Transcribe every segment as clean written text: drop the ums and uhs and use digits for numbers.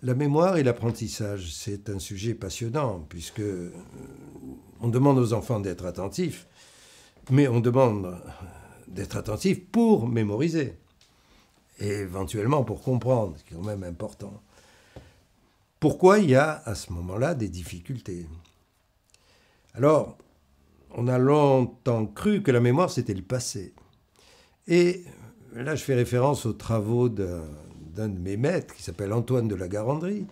La mémoire et l'apprentissage, c'est un sujet passionnant, puisque on demande aux enfants d'être attentifs, mais on demande d'être attentifs pour mémoriser, et éventuellement pour comprendre, ce qui est quand même important. Pourquoi il y a à ce moment-là des difficultés? Alors, on a longtemps cru que la mémoire, c'était le passé. Et là, je fais référence aux travaux d'un de mes maîtres, qui s'appelle Antoine de la Garandrie,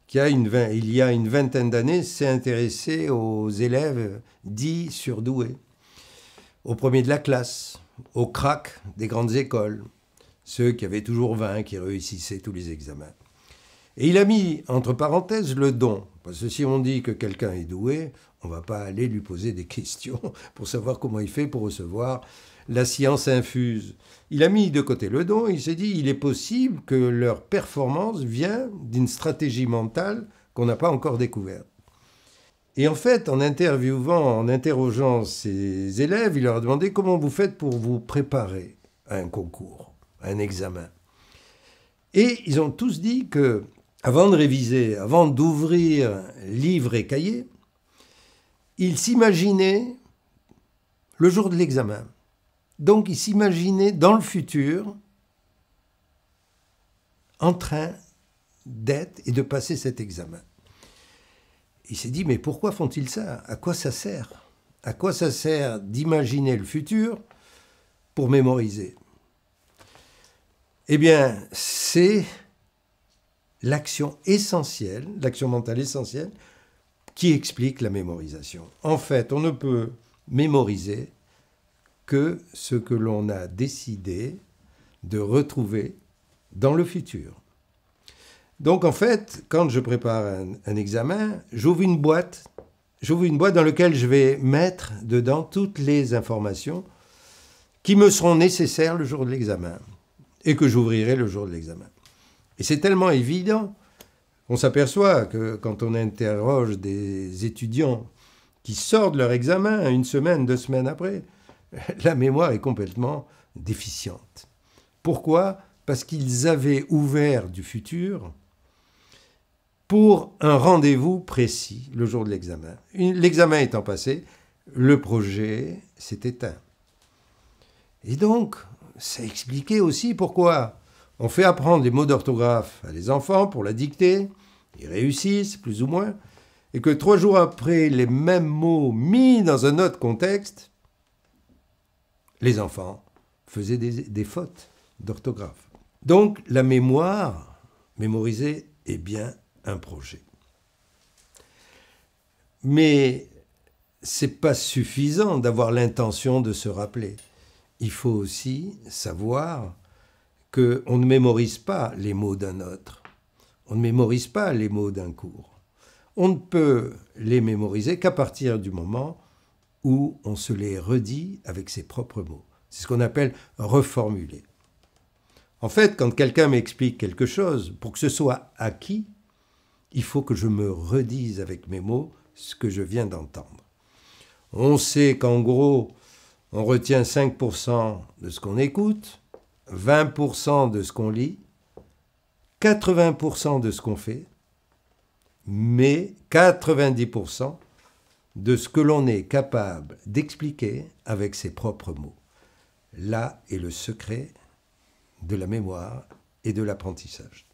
qui il y a une vingtaine d'années, s'est intéressé aux élèves dits surdoués, aux premiers de la classe, aux cracks des grandes écoles, ceux qui avaient toujours 20, qui réussissaient tous les examens. Et il a mis entre parenthèses le don, parce que si on dit que quelqu'un est doué, on ne va pas aller lui poser des questions pour savoir comment il fait pour recevoir la science infuse. Il a mis de côté le don, il s'est dit il est possible que leur performance vienne d'une stratégie mentale qu'on n'a pas encore découverte. Et en fait, en interrogeant ces élèves, il leur a demandé comment vous faites pour vous préparer à un concours, à un examen. Et ils ont tous dit que, avant de réviser, avant d'ouvrir livres et cahiers, ils s'imaginaient le jour de l'examen. Donc, ils s'imaginaient dans le futur en train d'être et de passer cet examen. Il s'est dit, mais pourquoi font-ils ça? À quoi ça sert? À quoi ça sert d'imaginer le futur pour mémoriser? Eh bien, c'est l'action essentielle, l'action mentale essentielle, qui explique la mémorisation. En fait, on ne peut mémoriser que ce que l'on a décidé de retrouver dans le futur. Donc en fait, quand je prépare un examen, j'ouvre une boîte dans laquelle je vais mettre dedans toutes les informations qui me seront nécessaires le jour de l'examen et que j'ouvrirai le jour de l'examen. Et c'est tellement évident qu'on s'aperçoit que quand on interroge des étudiants qui sortent de leur examen une semaine, 2 semaines après, la mémoire est complètement déficiente. Pourquoi? Parce qu'ils avaient ouvert du futur pour un rendez-vous précis le jour de l'examen. L'examen étant passé, le projet s'est éteint. Et donc, ça expliquait aussi pourquoi on fait apprendre les mots d'orthographe à les enfants pour la dictée, ils réussissent plus ou moins, et que 3 jours après, les mêmes mots mis dans un autre contexte, les enfants faisaient des fautes d'orthographe. Donc la mémoire, mémoriser, est bien un projet. Mais ce n'est pas suffisant d'avoir l'intention de se rappeler. Il faut aussi savoir qu'on ne mémorise pas les mots d'un autre. On ne mémorise pas les mots d'un cours. On ne peut les mémoriser qu'à partir du moment où on se les redit avec ses propres mots. C'est ce qu'on appelle reformuler. En fait, quand quelqu'un m'explique quelque chose, pour que ce soit acquis, il faut que je me redise avec mes mots ce que je viens d'entendre. On sait qu'en gros, on retient 5% de ce qu'on écoute, 20% de ce qu'on lit, 80% de ce qu'on fait, mais 90% de ce que l'on est capable d'expliquer avec ses propres mots. Là est le secret de la mémoire et de l'apprentissage.